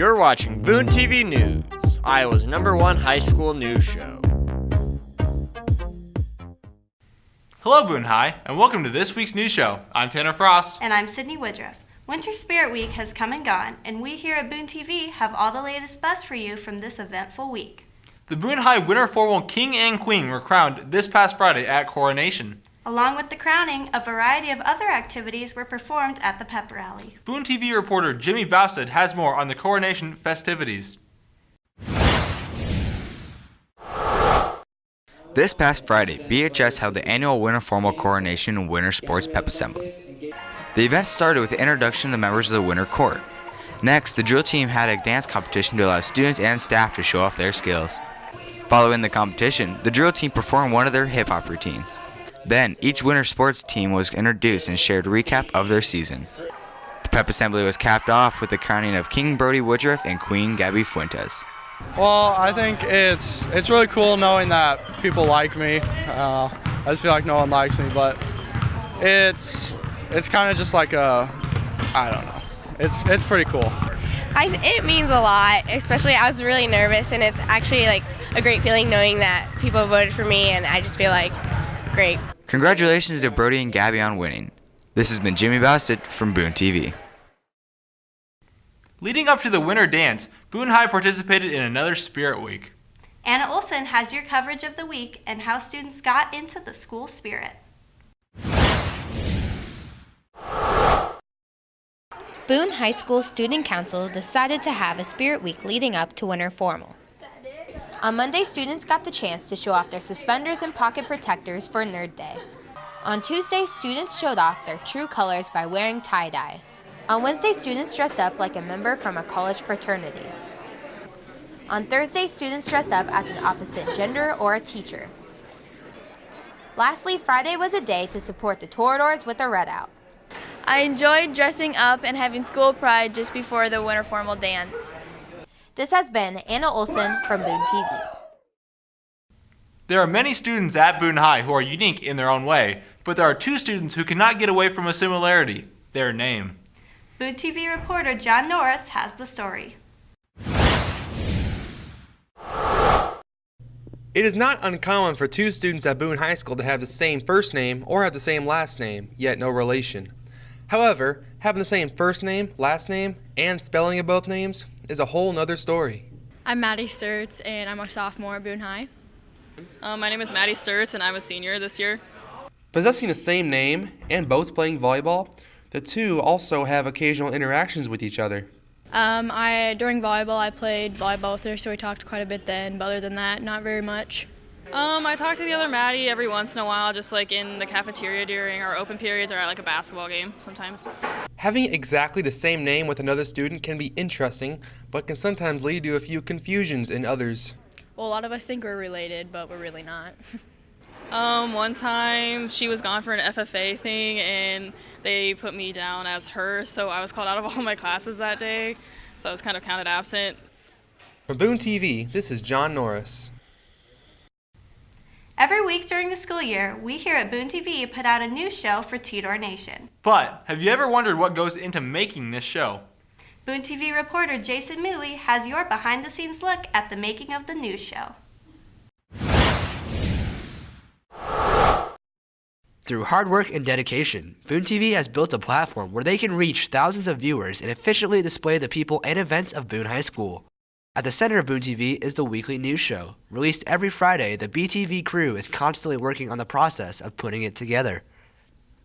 You're watching Boone TV News, Iowa's #1 high school news show. Hello Boone High, and welcome to this week's news show. I'm Tanner Frost. And I'm Sydney Woodruff. Winter Spirit Week has come and gone, and we here at Boone TV have all the latest buzz for you from this eventful week. The Boone High Winter Formal King and Queen were crowned this past Friday at Coronation. Along with the crowning, a variety of other activities were performed at the pep rally. Boone TV reporter Jimmy Bousted has more on the coronation festivities. This past Friday, BHS held the annual Winter Formal Coronation and Winter Sports Pep Assembly. The event started with the introduction of members of the Winter Court. Next, the drill team had a dance competition to allow students and staff to show off their skills. Following the competition, the drill team performed one of their hip-hop routines. Then, each winter sports team was introduced and shared a recap of their season. The pep assembly was capped off with the crowning of King Brody Woodruff and Queen Gabby Fuentes. Well, I think it's really cool knowing that people like me. I just feel like no one likes me, but it's kind of just like I don't know. It's pretty cool. It means a lot, especially I was really nervous, and it's actually like a great feeling knowing that people voted for me, and I just feel like great. Congratulations to Brody and Gabby on winning. This has been Jimmy Bousted from Boone TV. Leading up to the winter dance, Boone High participated in another Spirit Week. Anna Olson has your coverage of the week and how students got into the school spirit. Boone High School Student Council decided to have a Spirit Week leading up to Winter Formal. On Monday, students got the chance to show off their suspenders and pocket protectors for Nerd Day. On Tuesday, students showed off their true colors by wearing tie-dye. On Wednesday, students dressed up like a member from a college fraternity. On Thursday, students dressed up as an opposite gender or a teacher. Lastly, Friday was a day to support the Toreadors with a red out. I enjoyed dressing up and having school pride just before the winter formal dance. This has been Anna Olson from Boone TV. There are many students at Boone High who are unique in their own way, but there are two students who cannot get away from a similarity: their name. Boone TV reporter John Norris has the story. It is not uncommon for two students at Boone High School to have the same first name or have the same last name, yet no relation. However, having the same first name, last name, and spelling of both names is a whole nother story. I'm Maddie Sturts, and I'm a sophomore at Boone High. My name is Maddie Sturts, and I'm a senior this year. Possessing the same name and both playing volleyball, the two also have occasional interactions with each other. During volleyball, I played volleyball with her, so we talked quite a bit then, but other than that, not very much. I talk to the other Maddie every once in a while, just like in the cafeteria during our open periods or at like a basketball game sometimes. Having exactly the same name with another student can be interesting, but can sometimes lead to a few confusions in others. Well, a lot of us think we're related, but we're really not. One time she was gone for an FFA thing and they put me down as her, so I was called out of all my classes that day, so I was kind of counted absent. For Boone TV, this is John Norris. Every week during the school year, we here at Boone TV put out a new show for Tudor Nation. But have you ever wondered what goes into making this show? Boone TV reporter Jason Mooey has your behind-the-scenes look at the making of the news show. Through hard work and dedication, Boone TV has built a platform where they can reach thousands of viewers and efficiently display the people and events of Boone High School. At the center of Boone TV is the weekly news show. Released every Friday, the BTV crew is constantly working on the process of putting it together.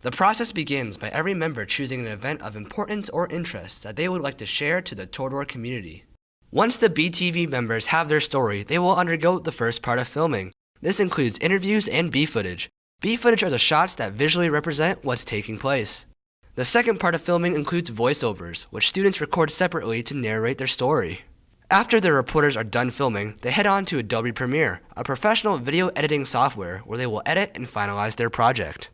The process begins by every member choosing an event of importance or interest that they would like to share to the Toreador community. Once the BTV members have their story, they will undergo the first part of filming. This includes interviews and B footage. B footage are the shots that visually represent what's taking place. The second part of filming includes voiceovers, which students record separately to narrate their story. After the reporters are done filming, they head on to Adobe Premiere, a professional video editing software where they will edit and finalize their project.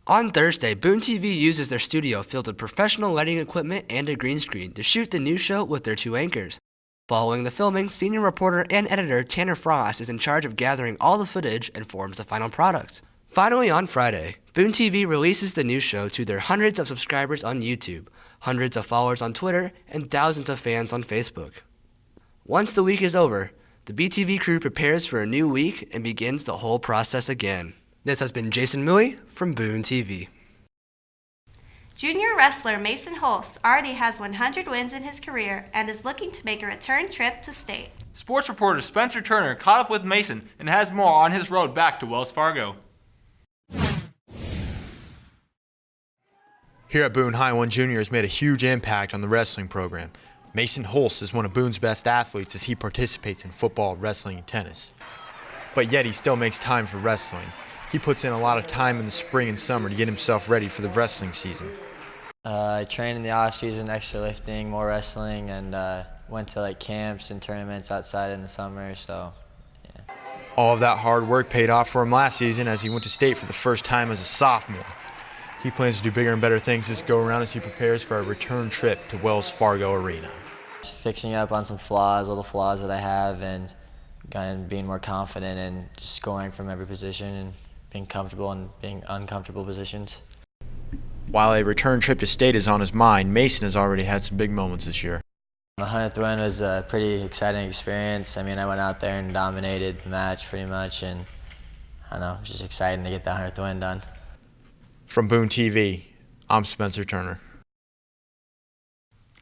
On Thursday, Boone TV uses their studio filled with professional lighting equipment and a green screen to shoot the news show with their two anchors. Following the filming, senior reporter and editor Tanner Frost is in charge of gathering all the footage and forms the final product. Finally, on Friday, Boone TV releases the new show to their hundreds of subscribers on YouTube, hundreds of followers on Twitter, and thousands of fans on Facebook. Once the week is over, the BTV crew prepares for a new week and begins the whole process again. This has been Jason Mui from Boone TV. Junior wrestler Mason Holst already has 100 wins in his career and is looking to make a return trip to state. Sports reporter Spencer Turner caught up with Mason and has more on his road back to Wells Fargo. Here at Boone High, one junior has made a huge impact on the wrestling program. Mason Holst is one of Boone's best athletes as he participates in football, wrestling, and tennis. But yet he still makes time for wrestling. He puts in a lot of time in the spring and summer to get himself ready for the wrestling season. I trained in the off season, extra lifting, more wrestling, and went to camps and tournaments outside in the summer. So, yeah. All of that hard work paid off for him last season as he went to state for the first time as a sophomore. He plans to do bigger and better things this go around as he prepares for a return trip to Wells Fargo Arena. Fixing up on some flaws, little flaws that I have, and kind of being more confident and just scoring from every position and being comfortable in being uncomfortable positions. While a return trip to state is on his mind, Mason has already had some big moments this year. The 100th win was a pretty exciting experience. I mean, I went out there and dominated the match pretty much, and I don't know, it was just exciting to get the 100th win done. From Boone TV, I'm Spencer Turner.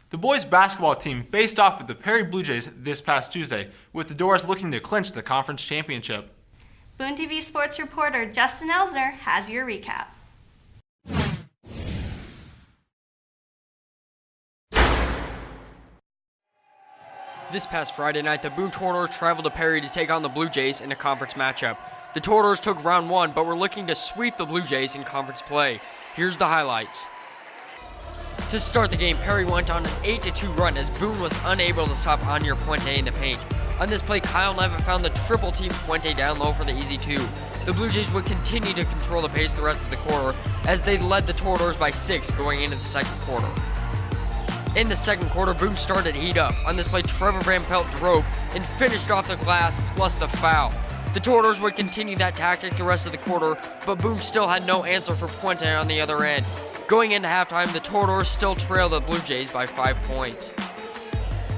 The boys basketball team faced off with the Perry Blue Jays this past Tuesday, with the Doors looking to clinch the conference championship. Boone TV sports reporter Justin Elsner has your recap. This past Friday night, the Boone Tornadoes traveled to Perry to take on the Blue Jays in a conference matchup. The Tornadoes took round one, but were looking to sweep the Blue Jays in conference play. Here's the highlights. To start the game, Perry went on an 8-2 run as Boone was unable to stop Anier Puente in the paint. On this play, Kyle Nevitt found the triple team Puente down low for the easy two. The Blue Jays would continue to control the pace the rest of the quarter as they led the Tornadoes by 6 going into the second quarter. In the second quarter, Boone started to heat up. On this play, Trevor Van Pelt drove and finished off the glass plus the foul. The Tornadoes would continue that tactic the rest of the quarter, but Boone still had no answer for Puente on the other end. Going into halftime, the Tornadoes still trailed the Blue Jays by 5 points.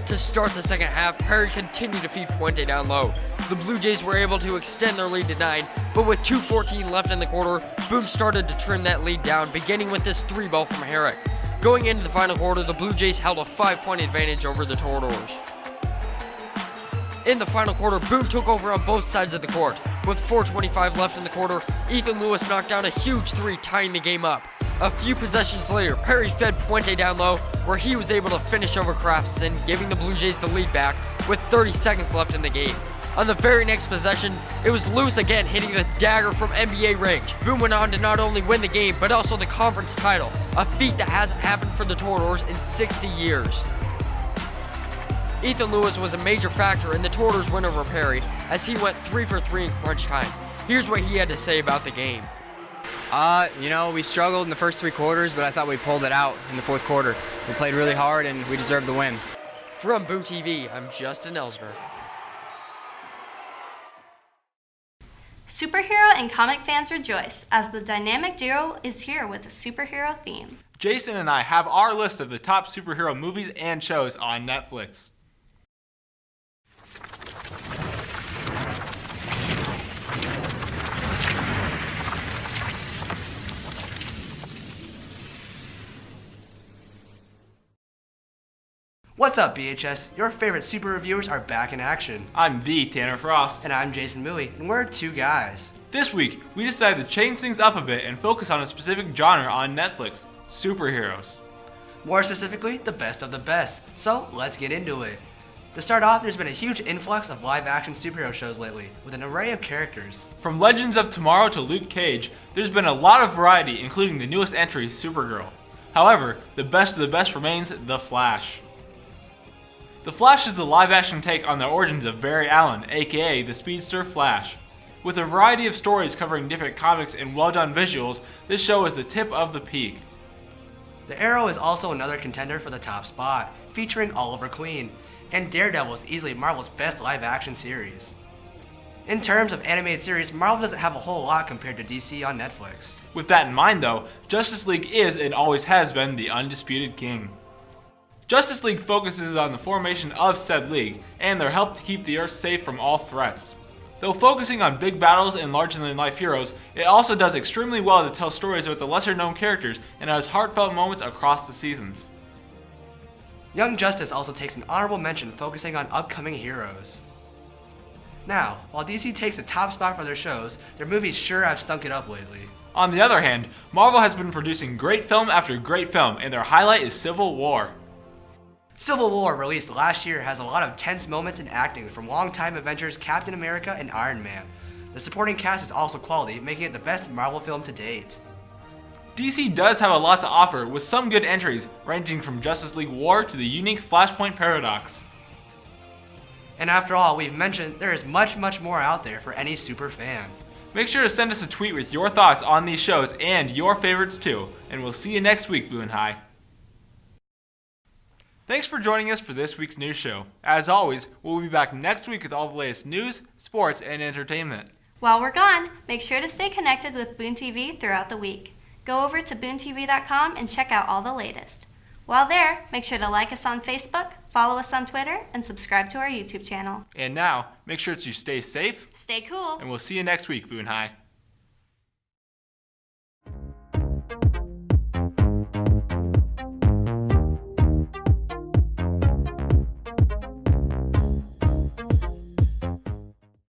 To start the second half, Perry continued to feed Puente down low. The Blue Jays were able to extend their lead to 9, but with 2:14 left in the quarter, Boone started to trim that lead down, beginning with this 3-ball from Herrick. Going into the final quarter, the Blue Jays held a 5-point advantage over the Tornadoes. In the final quarter, Boone took over on both sides of the court. With 4:25 left in the quarter, Ethan Lewis knocked down a huge 3, tying the game up. A few possessions later, Perry fed Puente down low, where he was able to finish over Craftston, giving the Blue Jays the lead back with 30 seconds left in the game. On the very next possession, it was Lewis again hitting the dagger from NBA range. Boone went on to not only win the game, but also the conference title, a feat that hasn't happened for the Tornadoes in 60 years. Ethan Lewis was a major factor in the Tornadoes' win over Perry, as he went 3 for 3 in crunch time. Here's what he had to say about the game. We struggled in the first 3 quarters, but I thought we pulled it out in the fourth quarter. We played really hard, and we deserved the win. From Boone TV, I'm Justin Elsner. Superhero and comic fans rejoice as the dynamic duo is here with a superhero theme. Jason and I have our list of the top superhero movies and shows on Netflix. What's up, BHS? Your favorite super reviewers are back in action. I'm the Tanner Frost. And I'm Jason Mui, and we're 2 guys. This week, we decided to change things up a bit and focus on a specific genre on Netflix, superheroes. More specifically, the best of the best. So, let's get into it. To start off, there's been a huge influx of live-action superhero shows lately, with an array of characters. From Legends of Tomorrow to Luke Cage, there's been a lot of variety, including the newest entry, Supergirl. However, the best of the best remains The Flash. The Flash is the live-action take on the origins of Barry Allen, aka the Speedster Flash. With a variety of stories covering different comics and well-done visuals, this show is the tip of the peak. The Arrow is also another contender for the top spot, featuring Oliver Queen, and Daredevil is easily Marvel's best live-action series. In terms of animated series, Marvel doesn't have a whole lot compared to DC on Netflix. With that in mind though, Justice League is and always has been the undisputed king. Justice League focuses on the formation of said league and their help to keep the Earth safe from all threats. Though focusing on big battles and larger-than-life heroes, it also does extremely well to tell stories about the lesser-known characters and has heartfelt moments across the seasons. Young Justice also takes an honorable mention focusing on upcoming heroes. Now, while DC takes the top spot for their shows, their movies sure have stunk it up lately. On the other hand, Marvel has been producing great film after great film, and their highlight is Civil War. Civil War, released last year, has a lot of tense moments in acting from longtime Avengers Captain America and Iron Man. The supporting cast is also quality, making it the best Marvel film to date. DC does have a lot to offer, with some good entries, ranging from Justice League War to the unique Flashpoint Paradox. And after all we've mentioned, there is much more out there for any super fan. Make sure to send us a tweet with your thoughts on these shows and your favorites too, and we'll see you next week, Boone High. Thanks for joining us for this week's news show. As always, we'll be back next week with all the latest news, sports, and entertainment. While we're gone, make sure to stay connected with Boone TV throughout the week. Go over to BooneTV.com and check out all the latest. While there, make sure to like us on Facebook, follow us on Twitter, and subscribe to our YouTube channel. And now, make sure to stay safe, Stay cool, and we'll see you next week, Boone High.